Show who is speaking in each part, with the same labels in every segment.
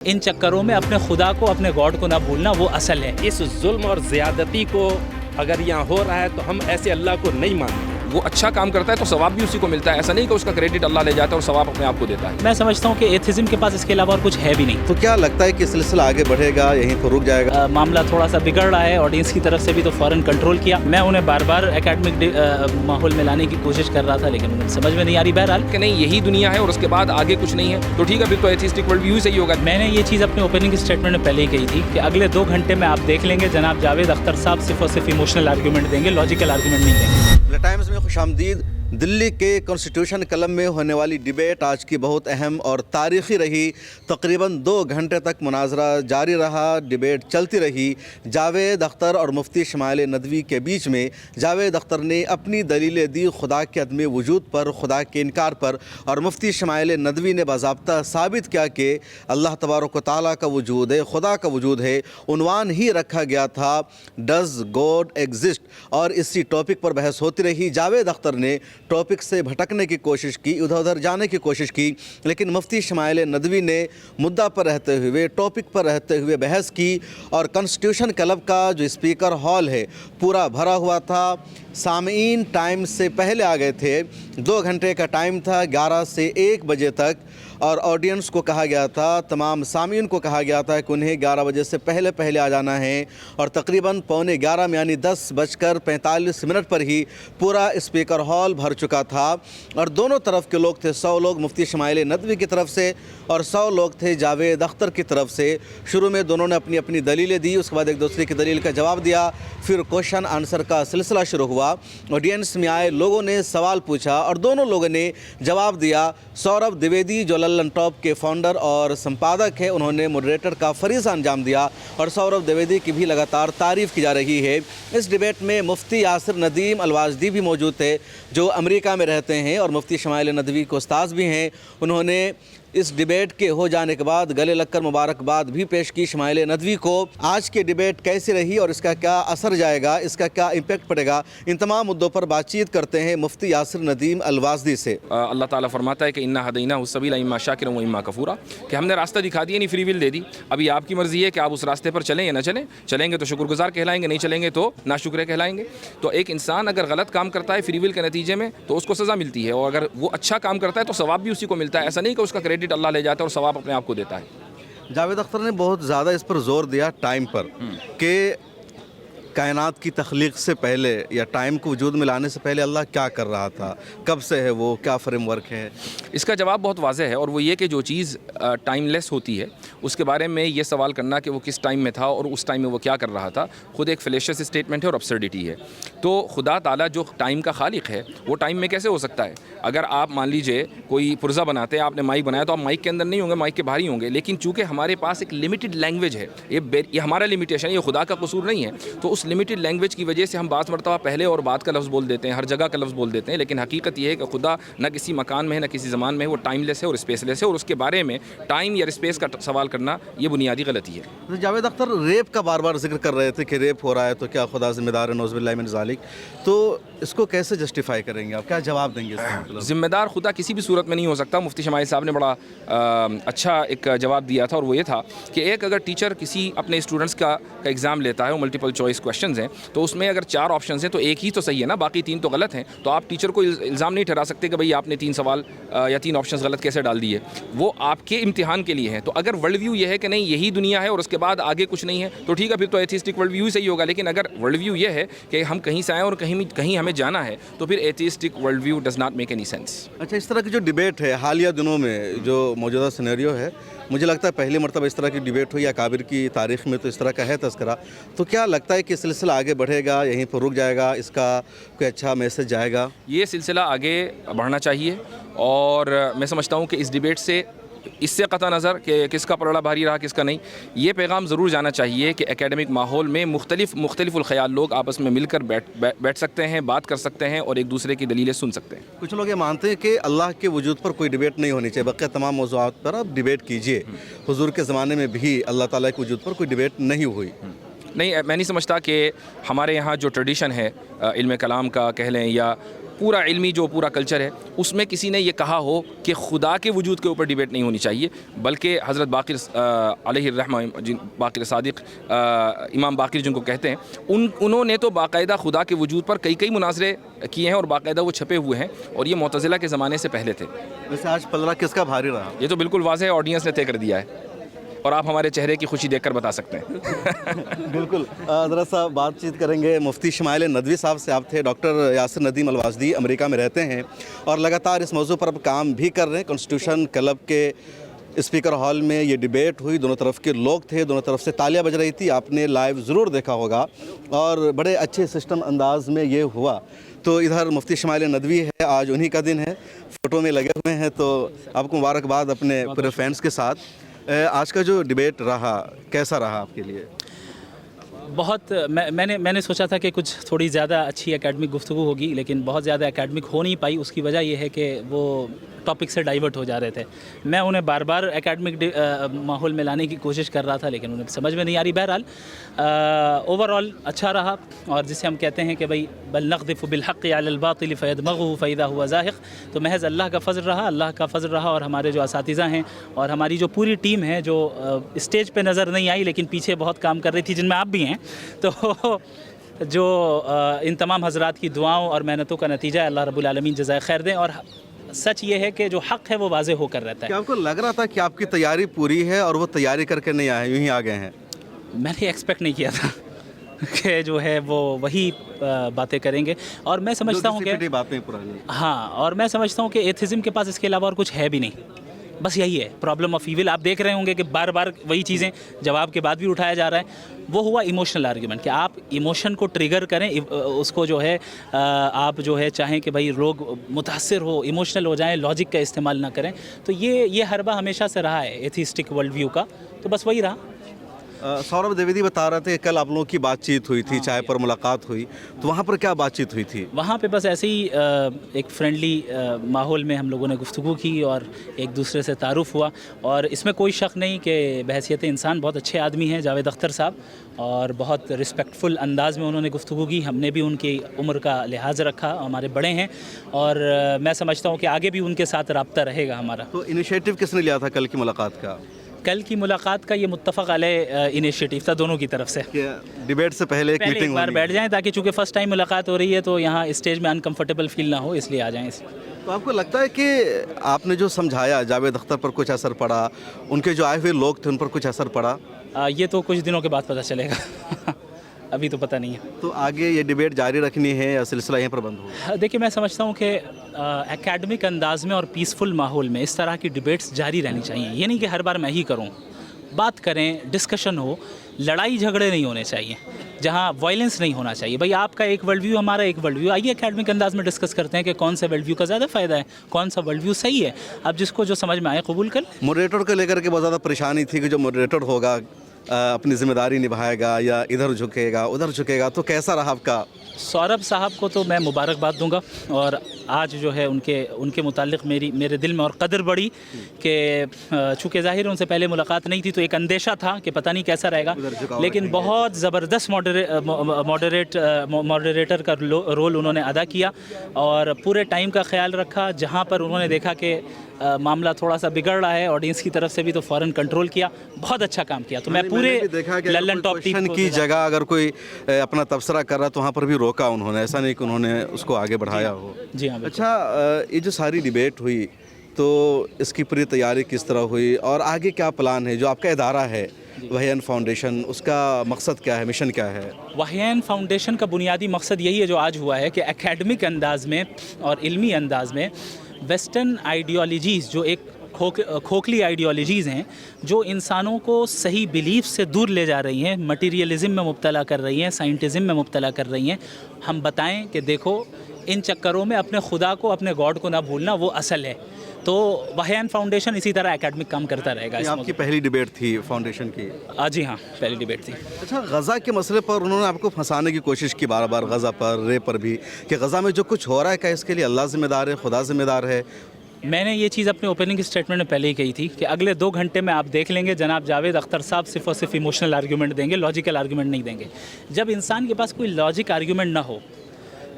Speaker 1: इन चक्करों में अपने खुदा को, अपने गॉड को ना भूलना, वो असल है।
Speaker 2: इस जुल्म और ज़्यादती को अगर यहाँ हो रहा है तो हम ऐसे अल्लाह को नहीं मानते।
Speaker 3: वो अच्छा काम करता है तो सवाब भी उसी को मिलता है, ऐसा नहीं कि उसका क्रेडिट अल्लाह ले जाता है और सवाब अपने आप को देता है।
Speaker 1: मैं समझता हूँ कि एथिज्म के पास इसके अलावा और कुछ है भी नहीं।
Speaker 4: तो क्या लगता है कि सिलसिला आगे बढ़ेगा, यहीं पर रुक जाएगा?
Speaker 1: मामला थोड़ा सा बिगड़ रहा है, ऑडियंस की तरफ से भी तो फ़ौरन कंट्रोल किया। मैं उन्हें बार बार एकेडमिक माहौल में लाने की कोशिश कर रहा था, लेकिन उन्हें समझ में नहीं आ रही। बहरहाल
Speaker 3: कि नहीं यही दुनिया है और उसके बाद आगे कुछ नहीं है, तो ठीक है फिर तो एथिस्टिक वर्ल्ड व्यू सही होगा।
Speaker 1: मैंने ये चीज़ अपने ओपनिंग स्टेटमेंट में पहले ही कही थी कि अगले 2 घंटे में आप देख लेंगे जनाब जावेद अख्तर साहब सिर्फ और सिर्फ इमोशनल आर्गूमेंट देंगे, लॉजिकल आर्गूमेंट नहीं देंगे।
Speaker 4: द टाइम्स में खुशामदीद। दिल्ली के कॉन्स्टिट्यूशन क्लब में होने वाली डिबेट आज की बहुत अहम और तारीख़ी रही। तकरीबन 2 घंटे तक मुनाजरा जारी रहा, डिबेट चलती रही। जावेद अख्तर और मुफ्ती शमाइल नदवी के बीच में जावेद अख्तर ने अपनी दलीलें दी खुदा के अदम वजूद पर, खुदा के इनकार पर, और मुफ्ती शमाइल नदवी ने बाज़ाब्ता साबित किया कि अल्लाह तबारक व तआला का वजूद है, खुदा का वजूद है। उन्वान ही रखा गया था डज़ गॉड एग्जिस्ट, और इसी टॉपिक पर बहस होती रही। जावेद अख्तर ने टॉपिक से भटकने की कोशिश की, उधर उधर जाने की कोशिश की, लेकिन मुफ्ती शमाइल नदवी ने मुद्दा पर रहते हुए, टॉपिक पर रहते हुए बहस की। और कॉन्स्टिट्यूशन क्लब का जो स्पीकर हॉल है पूरा भरा हुआ था। सामीन टाइम से पहले आ गए थे। 2 घंटे का टाइम था, 11 से 1 बजे तक, और ऑडियंस को कहा गया था, तमाम सामीन को कहा गया था कि उन्हें 11 बजे से पहले पहले आ जाना है। और तकरीबन 11:15 में यानी 10:45 पर ही पूरा स्पीकर हॉल भर चुका था। और दोनों तरफ के लोग थे, 100 लोग मुफ्ती शमाइल नदवी की तरफ से और 100 लोग थे जावेद अख्तर की तरफ से। शुरू में दोनों ने अपनी अपनी दलीलें दी, उसके बाद एक दूसरे की दलील का जवाब दिया, फिर क्वेश्चन आंसर का सिलसिला शुरू हुआ। ऑडियंस में आए लोगों ने सवाल पूछा और दोनों लोगों ने जवाब दिया। सौरभ द्विवेदी जो लल्लन टॉप के फाउंडर और संपादक है, उन्होंने मॉडरेटर का फरीज़ा अंजाम दिया और सौरभ द्विवेदी की भी लगातार तारीफ़ की जा रही है। इस डिबेट में मुफ्ती यासिर नदीम अलवाजदी भी मौजूद थे जो अमेरिका में रहते हैं और मुफ्ती शमाइल नदवी के उस्ताद भी हैं। उन्होंने इस डिबेट के हो जाने के बाद गले लगकर मुबारकबाद भी पेश की शमाइल नदवी को। आज की डिबेट कैसी रही और इसका क्या असर जाएगा, इसका क्या इम्पेक्ट पड़ेगा, इन तमाम मुद्दों पर बातचीत करते हैं मुफ्ती यासिर नदीम अलवाजदी से।
Speaker 3: अल्लाह ताला फरमाता है कि इन्ना हदैना सबीला इम्मा शाकिरन व इम्मा कफूरा, कि हमने रास्ता दिखा दिया, नहीं फ्री विल दे दी। अभी आपकी मर्ज़ी है कि आप उस रास्ते पर चलें या ना चलें। चलेंगे तो शुक्रगुजार कहलाएंगे, नहीं चलेंगे तो नाशुक्र कहलाएंगे। तो एक इंसान अगर गलत काम करता है फ्री विल के नतीजे में तो उसको सज़ा मिलती है, और अगर वो अच्छा काम करता है तो सवाब भी उसी को मिलता है, ऐसा नहीं कि उसका क्रेडिट अल्लाह ले जाता है और सवाब अपने आप को देता है।
Speaker 4: जावेद अख्तर ने बहुत ज़्यादा इस पर ज़ोर दिया टाइम पर कि कायनात की तख्लीक से पहले या टाइम को वजूद में लाने से पहले अल्लाह क्या कर रहा था, कब से है वो, क्या फ्रेमवर्क है?
Speaker 3: इसका जवाब बहुत वाज़ेह है, और वो ये कि जो चीज़ टाइमलेस होती है उसके बारे में ये सवाल करना कि वो किस टाइम में था और उस टाइम में वो क्या कर रहा था, ख़ुद एक फैलेशियस स्टेटमेंट है और अब्सर्डिटी है। तो खुदा ताला जो टाइम का खालिक है वो टाइम में कैसे हो सकता है? अगर आप मान लीजिए कोई पुर्जा बनाते हैं, आपने माइक बनाया, तो आप माइक के अंदर नहीं होंगे, माइक के बाहर ही होंगे। लेकिन चूँकि हमारे पास एक लिमिटेड लैंग्वेज है, ये हमारा लिमिटेशन है, ये खुदा का कसूर नहीं है। तो उस लिमिटेड लैंग्वेज की वजह से हम बात मरतबा पहले और बाद का लफ्ज़ बोल देते हैं, हर जगह का लफ्ज़ बोल देते हैं। लेकिन हकीकत ये है कि खुदा न किसी मकान में है, न किसी ज़मान में है, वो टाइमलेस है और स्पेसलेस है, और उसके बारे में टाइम या स्पेस का सवाल करना ये बुनियादी गलती है।
Speaker 4: तो जावेद अख्तर रेप का बार बार जिक्र कर रहे थे कि रेप हो रहा है तो क्या खुदा जिम्मेदार है, नौज़ुबिल्लाहि मिन ज़ालिक। तो इसको कैसे जस्टिफाई करेंगे आप, क्या जवाब देंगे इसका मतलब?
Speaker 3: ज़िम्मेदार खुदा किसी भी सूरत में नहीं हो सकता। मुफ्ती शमाइल साहब ने बड़ा अच्छा एक जवाब दिया था, और वो ये था कि एक अगर टीचर किसी अपने स्टूडेंट्स का एग्ज़ाम लेता है, वो मल्टीपल चॉइस क्वेश्चंस हैं, तो उसमें अगर 4 ऑप्शंस हैं तो एक ही तो सही है ना, बाकी 3 तो गलत हैं। तो आप टीचर को इल्ज़ाम नहीं ठहरा सकते कि भाई आपने 3 सवाल या 3 ऑप्शंस गलत कैसे डाल दिए। वो आपके इम्तिहान के लिए है। तो अगर वर्ल्ड व्यू ये है कि नहीं यही दुनिया है और उसके बाद आगे कुछ नहीं है, तो ठीक है फिर तो एथिस्टिक वर्ल्ड व्यू सही होगा। लेकिन अगर वर्ल्ड व्यू ये है कि हम कहीं से आए और कहीं हमें जाना है, तो फिर atheistic world view does not make any sense.
Speaker 4: अच्छा, इस तरह की जो डिबेट है हालिया दिनों में, जो मौजूदा सिनेरियो है, मुझे लगता है पहली मरतबा इस तरह की डिबेट हुई, या काबिर की तारीख़ में तो इस तरह का है तज़किरा। तो क्या लगता है कि सिलसिला आगे बढ़ेगा, यहीं पर रुक जाएगा, इसका कोई अच्छा मैसेज जाएगा?
Speaker 3: ये सिलसिला आगे बढ़ना चाहिए, और मैं समझता हूँ कि इस डिबेट से, इससे कता नज़र कि किसका पलड़ा भारी रहा किसका नहीं, ये पैगाम ज़रूर जाना चाहिए कि एकेडमिक माहौल में मुख्तलिफ़ुल ख़याल लोग आपस में मिलकर बैठ सकते हैं, बात कर सकते हैं और एक दूसरे की दलीलें सुन सकते हैं।
Speaker 4: कुछ लोग ये मानते हैं कि अल्लाह के वजूद पर कोई डिबेट नहीं होनी चाहिए, बाकी तमाम मौज़ूआत पर आप डिबेट कीजिए। हुज़ूर के ज़माने में भी अल्लाह ताला के वजूद पर कोई डिबेट नहीं हुई।
Speaker 3: नहीं, मैं नहीं समझता कि हमारे यहाँ जो ट्रेडिशन है इल्म कलाम का कह लें या पूरा इल्मी जो पूरा कल्चर है उसमें किसी ने ये कहा हो कि खुदा के वजूद के ऊपर डिबेट नहीं होनी चाहिए, बल्कि हज़रत बाक़िर अलैहिर्रहमा बाक़िर सादिक़ इमाम बाक़िर जिनको कहते हैं उन्होंने तो बाकायदा खुदा के वजूद पर कई मुनाजरे किए हैं और बाकायदा वो छपे हुए हैं, और ये मुतज़िला के ज़माने से पहले थे।
Speaker 4: वैसे आज पलड़ा किसका भारी रहा?
Speaker 3: ये तो बिल्कुल वाज़ेह है, ऑडियंस ने तय कर दिया है, और आप हमारे चेहरे की खुशी देखकर बता सकते हैं।
Speaker 4: बिल्कुल। ज़रा सा बातचीत करेंगे मुफ्ती इस्माइल नदवी साहब से। आप थे डॉक्टर यासिर नदीम अलवाजदी, अमेरिका में रहते हैं और लगातार इस मौजू पर अब काम भी कर रहे हैं। कॉन्स्टिट्यूशन क्लब के स्पीकर हॉल में ये डिबेट हुई, दोनों तरफ के लोग थे, दोनों तरफ से तालियां बज रही थी, आपने लाइव ज़रूर देखा होगा और बड़े अच्छे सिस्टम अंदाज में ये हुआ। तो इधर मुफ्ती इस्माइल नदवी है, आज उन्हीं का दिन है, फ़ोटो में लगे हुए हैं, तो आपको मुबारकबाद अपने पूरे फैंस के साथ। आज का जो डिबेट रहा कैसा रहा आपके लिए?
Speaker 1: बहुत मैंने सोचा था कि कुछ थोड़ी ज़्यादा अच्छी एकेडमिक गुफ्तगू होगी, लेकिन बहुत ज़्यादा एकेडमिक हो नहीं पाई। उसकी वजह यह है कि वो टॉपिक से डाइवर्ट हो जा रहे थे। मैं उन्हें बार बार एकेडमिक माहौल में लाने की कोशिश कर रहा था, लेकिन उन्हें समझ में नहीं आ रही। बहरहाल ओवरऑल अच्छा रहा, और जिसे हम कहते हैं कि भाई बल नक़्ज़िफ़ु बिल-हक़्क़ि अलल बातिल फ़यदमग़ुहु फ़इज़ा हुवा ज़ाहिक़, तो महज़ अल्लाह का फ़ज़ल रहा, अल्लाह का फ़ज़ल रहा। और हमारे जो असातिज़ा हैं और हमारी जो पूरी टीम है, जो स्टेज पे नज़र नहीं आई लेकिन पीछे बहुत काम कर रही थी, जिनमें आप भी हैं, तो जो इन तमाम हज़रात की दुआओं और मेहनतों का नतीजा है, अल्लाह रब्बुल आलमीन जज़ाए खैर दें। और सच ये है कि जो हक़ है वो वाज़े होकर रहता है।
Speaker 4: क्या आपको लग रहा था कि आपकी तैयारी पूरी है और वो तैयारी करके नहीं आए, यूँ ही आ गए हैं?
Speaker 1: मैंने एक्सपेक्ट नहीं किया था कि जो है वो वही बातें करेंगे, और मैं समझता हूँ कि
Speaker 4: बातें पुरानी।
Speaker 1: हाँ, और मैं समझता हूँ कि एथिज़म के पास इसके अलावा और कुछ है भी नहीं। बस यही है प्रॉब्लम ऑफ ईविल। आप देख रहे होंगे कि बार बार वही चीज़ें जवाब के बाद भी उठाया जा रहा है। वो हुआ इमोशनल आर्ग्यूमेंट, कि आप इमोशन को ट्रिगर करें, उसको जो है आप जो है चाहें कि भाई लोग मुतासिर हो, इमोशनल हो जाएं, लॉजिक का इस्तेमाल ना करें। तो ये हरबा हमेशा से रहा है एथिस्टिक वर्ल्ड व्यू का, तो बस वही रहा।
Speaker 4: सौरभ द्विवेदी बता रहे थे कल आप लोगों की बातचीत हुई थी, चाय पर मुलाकात हुई, तो वहाँ पर क्या बातचीत हुई थी?
Speaker 1: वहाँ पे बस ऐसे ही एक फ्रेंडली माहौल में हम लोगों ने गुफ्तगू की और एक दूसरे से तारुफ़ हुआ। और इसमें कोई शक नहीं कि बहैसियत इंसान बहुत अच्छे आदमी हैं जावेद अख्तर साहब, और बहुत रिस्पेक्टफुल अंदाज में उन्होंने गुफ्तगू की। हमने भी उनकी उम्र का लिहाज रखा, हमारे बड़े हैं, और मैं समझता हूँ कि आगे भी उनके साथ रब्ता रहेगा हमारा।
Speaker 4: तो इनिशिएटिव किसने लिया था कल की मुलाकात का?
Speaker 1: कल की मुलाकात का ये मुत्तफ़क़ अलैह इनिशिएटिव था दोनों की तरफ से।
Speaker 4: डिबेट से पहले एक मीटिंग
Speaker 1: एक बार बैठ जाएं, ताकि चूँकि फ़र्स्ट टाइम मुलाकात हो रही है तो यहाँ स्टेज में अनकम्फर्टेबल फील ना हो, इसलिए आ जाएं।
Speaker 4: तो आपको लगता है कि आपने जो समझाया जावेद अख्तर पर कुछ असर पड़ा, उनके जो आए हुए लोग थे उन पर कुछ असर पड़ा?
Speaker 1: ये तो कुछ दिनों के बाद पता चलेगा अभी तो पता नहीं है।
Speaker 4: तो आगे ये डिबेट जारी रखनी है या सिलसिला यहीं पर बंद होगा?
Speaker 1: देखिए, मैं समझता हूँ कि एकेडमिक अंदाज में और पीसफुल माहौल में इस तरह की डिबेट्स जारी रहनी चाहिए। ये नहीं कि हर बार मैं ही करूँ, बात करें, डिस्कशन हो, लड़ाई झगड़े नहीं होने चाहिए, जहाँ वायलेंस नहीं होना चाहिए। भाई आपका एक वर्ल्ड व्यू, हमारा एक वर्ल्ड व्यू, आइए एकेडमिक अंदाज में डिस्कस करते हैं कि कौन सा वर्ल्ड व्यू का ज़्यादा फ़ायदा है, कौन सा वर्ल्ड व्यू सही है। अब जिसको जो समझ में आए कबूल कर।
Speaker 4: मॉडरेटर को लेकर के बहुत ज़्यादा परेशानी थी कि जो मॉडरेटर होगा अपनी ज़िम्मेदारी निभाएगा या इधर झुकेगा उधर झुकेगा, तो कैसा रहा आपका?
Speaker 1: सौरभ साहब को तो मैं मुबारकबाद दूंगा, और आज जो है उनके मुताल्लिक़ मेरे दिल में और कदर बढ़ी कि चूँकि ज़ाहिर उनसे पहले मुलाकात नहीं थी तो एक अंदेशा था कि पता नहीं कैसा रहेगा, लेकिन बहुत ज़बरदस्त मॉडरेटर का रोल उन्होंने अदा किया और पूरे टाइम का ख्याल रखा। जहाँ पर उन्होंने देखा कि मामला थोड़ा सा बिगड़ रहा है ऑडियंस की तरफ से भी, तो फ़ौरन कंट्रोल किया, बहुत अच्छा काम किया। तो मैं पूरे लल्लन टॉप टीम
Speaker 4: की जगह अगर कोई अपना तबसरा कर रहा तो वहाँ पर भी रोका उन्होंने, ऐसा नहीं कि उन्होंने उसको आगे बढ़ाया हो।
Speaker 1: जी हाँ।
Speaker 4: अच्छा, ये जो सारी डिबेट हुई तो इसकी पूरी तैयारी किस तरह हुई और आगे क्या प्लान है? जो आपका इदारा है वहीन फाउंडेशन, उसका मकसद क्या है, मिशन क्या है?
Speaker 1: वहीन फाउंडेशन का बुनियादी मकसद यही है जो आज हुआ है कि एकेडमिक अंदाज में और इल्मी अंदाज में वेस्टर्न आइडियोलॉजीज़, जो एक खोखली आइडियोलॉजीज़ हैं, जो इंसानों को सही बिलीफ से दूर ले जा रही हैं, मटीरियलिज़म में मुब्तला कर रही हैं, साइंटिज़म में मुब्तला कर रही हैं, हम बताएं कि देखो इन चक्करों में अपने खुदा को, अपने गॉड को ना भूलना, वो असल है। तो वहीन फाउंडेशन इसी तरह एकेडमिक काम करता रहेगा।
Speaker 4: आपकी पहली डिबेट थी फाउंडेशन की?
Speaker 1: जी हाँ, पहली डिबेट थी।
Speaker 4: अच्छा, गज़ा के मसले पर उन्होंने आपको फंसाने की कोशिश की बार बार, गज़ा पर, रे पर भी, कि गज़ा में जो कुछ हो रहा है क्या इसके लिए अल्लाह ज़िम्मेदार है, खुदा ज़िम्मेदार है?
Speaker 1: मैंने ये चीज़ अपने ओपनिंग स्टेटमेंट में पहले ही कही थी कि अगले 2 घंटे में आप देख लेंगे जनाब जावेद अख्तर साहब सिर्फ और सिर्फ इमोशनल आर्गूमेंट देंगे, लॉजिकल आर्गूमेंट नहीं देंगे। जब इंसान के पास कोई लॉजिक आर्गूमेंट ना हो,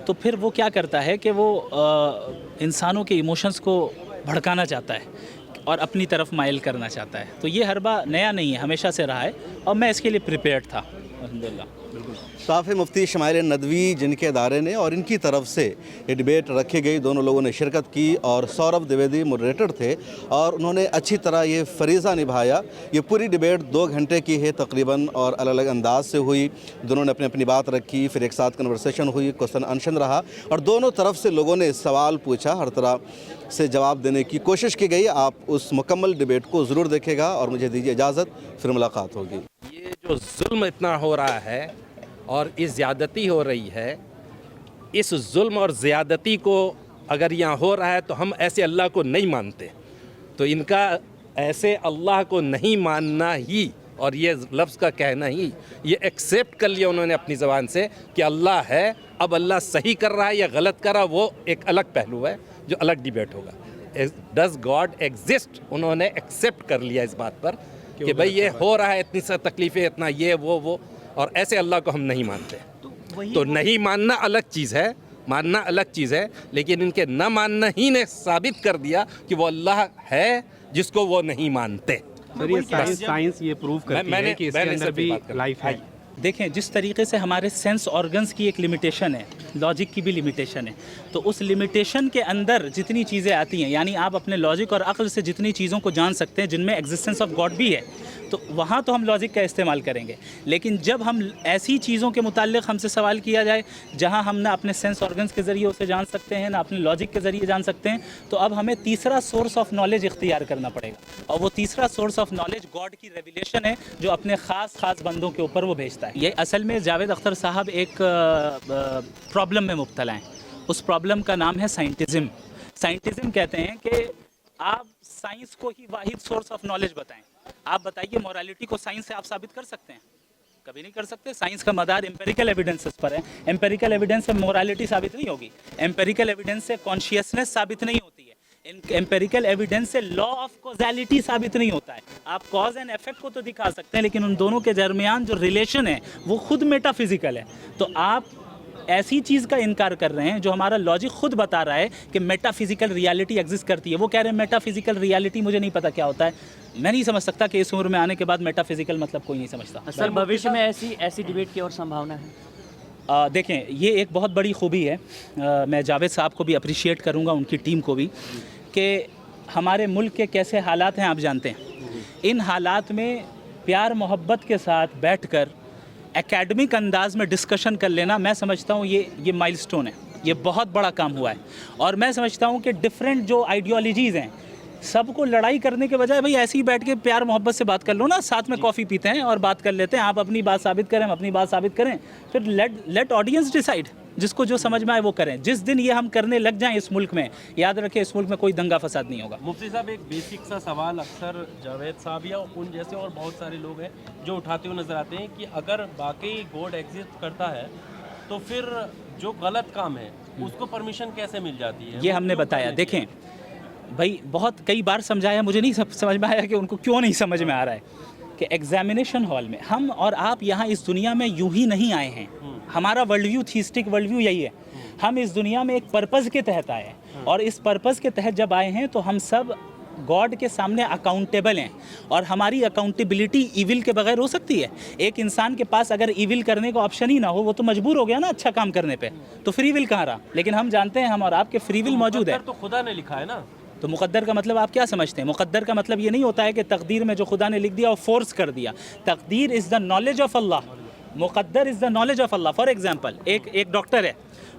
Speaker 1: تو پھر وہ کیا کرتا ہے کہ وہ انسانوں کے ایموشنز کو بھڑکانا چاہتا ہے اور اپنی طرف مائل کرنا چاہتا ہے. تو یہ حربہ نیا نہیں ہے, ہمیشہ سے رہا ہے اور میں اس کے لیے پریپیئرڈ تھا الحمدللہ.
Speaker 4: صافی مفتی شمائل ندوی جن کے ادارے نے اور ان کی طرف سے یہ ڈیبیٹ رکھی گئی, دونوں لوگوں نے شرکت کی اور سوربھ دویدی موڈریٹر تھے اور انہوں نے اچھی طرح یہ فریضہ نبھایا. یہ پوری ڈیبیٹ 2 گھنٹے کی ہے تقریباً اور الگ الگ انداز سے ہوئی. دونوں نے اپنی اپنی بات رکھی, پھر ایک ساتھ کنورسیشن ہوئی, کوسچن آنسر رہا اور دونوں طرف سے لوگوں نے سوال پوچھا, ہر طرح سے جواب دینے کی کوشش کی گئی. آپ اس مکمل ڈیبیٹ کو ضرور دیکھے گا اور مجھے دیجیے اجازت, پھر ملاقات ہوگی.
Speaker 2: یہ جو ظلم اتنا ہو رہا ہے اور اس زیادتی ہو رہی ہے, اس ظلم اور زیادتی کو اگر یہاں ہو رہا ہے تو ہم ایسے اللہ کو نہیں مانتے. تو ان کا ایسے اللہ کو نہیں ماننا ہی اور یہ لفظ کا کہنا ہی, یہ ایکسیپٹ کر لیا انہوں نے اپنی زبان سے کہ اللہ ہے. اب اللہ صحیح کر رہا ہے یا غلط کر رہا ہے وہ ایک الگ پہلو ہے جو الگ ڈیبیٹ ہوگا. ڈز گاڈ ایگزسٹ, انہوں نے ایکسیپٹ کر لیا اس بات پر کہ بھئی یہ ہو رہا ہے, اتنی سا تکلیفیں, اتنا یہ وہ اور ایسے اللہ کو ہم نہیں مانتے. تو نہیں ماننا الگ چیز ہے, ماننا الگ چیز ہے, لیکن ان کے نہ ماننا ہی نے ثابت کر دیا کہ وہ اللہ ہے جس کو وہ نہیں مانتے.
Speaker 5: سائنس یہ پروف کرتی ہے کہ اس کے اندر بھی لائف ہے.
Speaker 1: دیکھیں جس طریقے سے ہمارے سینس آرگنز کی ایک لمیٹیشن ہے, لاجک کی بھی لمیٹیشن ہے, تو اس لمیٹیشن کے اندر جتنی چیزیں آتی ہیں, یعنی آپ اپنے لاجک اور عقل سے جتنی چیزوں کو جان سکتے ہیں جن میں ایگزسٹنس آف گاڈ بھی ہے, تو وہاں تو ہم لاجک کا استعمال کریں گے. لیکن جب ہم ایسی چیزوں کے متعلق ہم سے سوال کیا جائے جہاں ہم نہ اپنے سینس آرگنز کے ذریعے اسے جان سکتے ہیں نہ اپنے لاجک کے ذریعے جان سکتے ہیں, تو اب ہمیں تیسرا سورس آف نالج اختیار کرنا پڑے گا. اور وہ تیسرا سورس آف نالج گاڈ کی ریویلیشن ہے جو اپنے خاص بندوں کے اوپر وہ بھیجتا ہے. یہ اصل میں جاوید اختر صاحب ایک پرابلم میں مبتلا ہیں. اس پرابلم کا نام ہے سائنٹزم. سائنٹزم کہتے ہیں کہ آپ سائنس کو ہی واحد سورس آف نالج بتائیں. آپ بتائیے مورالٹی کو سائنس سے آپ ثابت کر سکتے ہیں؟ کبھی نہیں کر سکتے. سائنس کا مدار امپیریکل ایویڈنسز پر ہے. امپیریکل ایویڈنس سے مورالٹی ثابت نہیں ہوگی, امپیریکل ایویڈنس سے کانشیسنس ثابت نہیں ہوتی ہے, امپیریکل ایویڈنس سے لا آف کوزیلٹی ثابت نہیں ہوتا ہے. آپ کاز اینڈ ایفیکٹ کو تو دکھا سکتے ہیں لیکن ان دونوں کے درمیان جو ریلیشن ہے وہ خود میٹا فزیکل ہے. تو آپ ایسی چیز کا انکار کر رہے ہیں جو ہمارا لاجک خود بتا رہا ہے کہ میٹا فزیکل ریالٹی ایگزسٹ کرتی ہے. وہ کہہ رہے ہیں میٹا فزیکل ریالٹی مجھے نہیں پتا کیا ہوتا ہے. میں نہیں سمجھ سکتا کہ اس عمر میں آنے کے بعد میٹا فزیکل مطلب کوئی نہیں سمجھتا.
Speaker 6: سر بھوشیہ میں ایسی ڈیبیٹ کی اور سمبھاونا ہے؟
Speaker 1: دیکھیں یہ ایک بہت بڑی خوبی ہے, میں جاوید صاحب کو بھی اپریشیٹ کروں گا, ان کی ٹیم کو بھی, کہ ہمارے ملک کے کیسے حالات ہیں آپ جانتے ہیں. ان حالات میں پیار محبت کے ساتھ بیٹھ کر اکیڈمک انداز میں ڈسکشن کر لینا, میں سمجھتا ہوں یہ مائل سٹون ہے, یہ بہت بڑا کام ہوا ہے. اور میں سمجھتا ہوں کہ ڈفرینٹ جو آئیڈیالوجیز ہیں سب کو لڑائی کرنے کے بجائے بھائی ایسے ہی بیٹھ کے پیار محبت سے بات کر لو نا, ساتھ میں کافی پیتے ہیں اور بات کر لیتے ہیں. آپ اپنی بات ثابت کریں, ہم اپنی بات ثابت کریں, پھر لیٹ آڈینس ڈیسائیڈ, جس کو جو سمجھ میں آئے وہ کریں. جس دن یہ ہم کرنے لگ جائیں اس ملک میں, یاد رکھیں اس ملک میں کوئی دنگا فساد نہیں ہوگا.
Speaker 5: مفتی صاحب ایک بیسک سا سوال اکثر جاوید صاحب یا ان جیسے اور بہت سارے لوگ ہیں جو اٹھاتے ہوئے نظر آتے ہیں کہ اگر واقعی گاڈ ایگزسٹ کرتا ہے تو پھر جو غلط کام ہے اس کو پرمیشن کیسے مل جاتی ہے؟
Speaker 1: یہ ہم نے بتایا. دیکھیں بھائی بہت کئی بار سمجھایا, مجھے نہیں سمجھ میں آیا کہ ان کو کیوں نہیں سمجھ میں آ رہا ہے کہ ایگزامینیشن ہال میں ہم اور آپ یہاں اس دنیا میں یوں ہی نہیں آئے ہیں. ہمارا ورلڈ ویو, تھیسٹک ورلڈ ویو یہی ہے. ہم اس دنیا میں ایک پرپز کے تحت آئے ہیں, اور اس پرپز کے تحت جب آئے ہیں تو ہم سب گاڈ کے سامنے اکاؤنٹیبل ہیں, اور ہماری اکاؤنٹیبلٹی ایول کے بغیر ہو سکتی ہے؟ ایک انسان کے پاس اگر ایول کرنے کا آپشن ہی نہ ہو, وہ تو مجبور ہو گیا نا اچھا کام کرنے پہ, تو فری ول کہاں رہا؟ لیکن ہم جانتے ہیں ہم اور آپ کے فری ول موجود ہے.
Speaker 5: تو خدا نے لکھا ہے نا.
Speaker 1: تو مقدر کا مطلب آپ کیا سمجھتے ہیں؟ مقدر کا مطلب یہ نہیں ہوتا ہے کہ تقدیر میں جو خدا نے لکھ دیا وہ فورس کر دیا. تقدیر از دا نالج آف اللہ, مقدر is the knowledge of Allah. For example ایک ڈاکٹر ہے,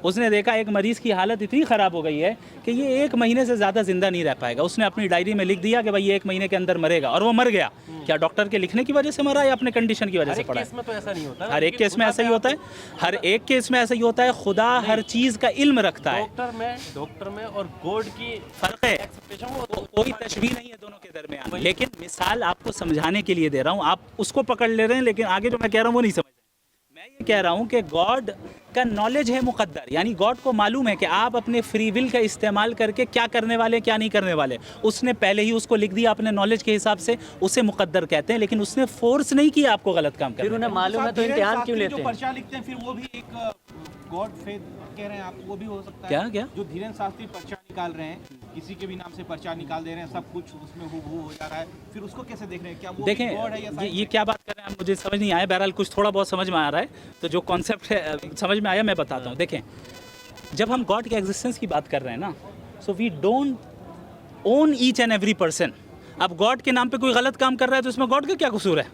Speaker 1: اس نے دیکھا ایک مریض کی حالت اتنی خراب ہو گئی ہے کہ یہ 1 مہینے سے زیادہ زندہ نہیں رہ پائے گا. اس نے اپنی ڈائری میں لکھ دیا کہ بھائی یہ 1 مہینے کے اندر مرے گا, اور وہ مر گیا. کیا ڈاکٹر کے لکھنے کی وجہ سے مرا یا اپنے کنڈیشن کی وجہ سے پڑا ہے؟
Speaker 5: اس میں تو ایسا نہیں ہوتا.
Speaker 1: ہر ایک کیس میں ایسا ہی ہوتا ہے, ہر ایک کیس میں ایسا ہی ہوتا ہے. خدا ہر چیز کا علم رکھتا ہے.
Speaker 5: ڈاکٹر میں اور گاڈ کی
Speaker 1: فرق ہے, کوئی تشبیہ نہیں ہے دونوں کے درمیان. لیکن مثال آپ کو سمجھانے کے لیے دے رہا ہوں, آپ اس کو پکڑ لے رہے ہیں لیکن آگے جو میں کہہ رہا ہوں وہ نہیں سمجھ رہے. میں یہ کہہ رہا ہوں کہ گاڈ کا نالج ہے مقدر, یعنی گاڈ کو معلوم ہے کہ آپ اپنے فری ول کا استعمال کر کے کیا کرنے والے کیا نہیں کرنے والے. اس نے پہلے ہی اس کو لکھ دیا اپنے نالج کے حساب سے, اسے مقدر کہتے ہیں. لیکن اس نے فورس نہیں کیا آپ کو غلط کام کرنے.
Speaker 6: پھر انہیں معلوم ہے تو امتحان کیوں لیتے ہیں؟
Speaker 5: پرچہ لکھتے ہیں پھر وہ بھی ایک گاڈ فیتھ
Speaker 7: बात कह रहे हैं आप, वो भी हो सकता
Speaker 1: क्या
Speaker 7: है?
Speaker 1: क्या
Speaker 7: जो धीरेन्द्र शास्त्री पर्चा निकाल रहे हैं, किसी के भी नाम से पर्चा निकाल दे रहे हैं, सब कुछ उसमें हो जा रहा है, फिर उसको कैसे देख रहे हैं? क्या वो
Speaker 1: देखें
Speaker 7: भी गॉड है या
Speaker 1: ये क्या बात कर रहे हैं आप, मुझे समझ नहीं आया। बहरहाल कुछ थोड़ा बहुत समझ में आ रहा है, तो जो कॉन्सेप्ट है समझ में आया मैं बताता हूँ। देखें, जब हम गॉड के एग्जिस्टेंस की बात कर रहे हैं ना, so we don't own each and every person. अब गॉड के नाम पे कोई गलत काम कर रहा है तो इसमें गॉड का क्या कसूर है?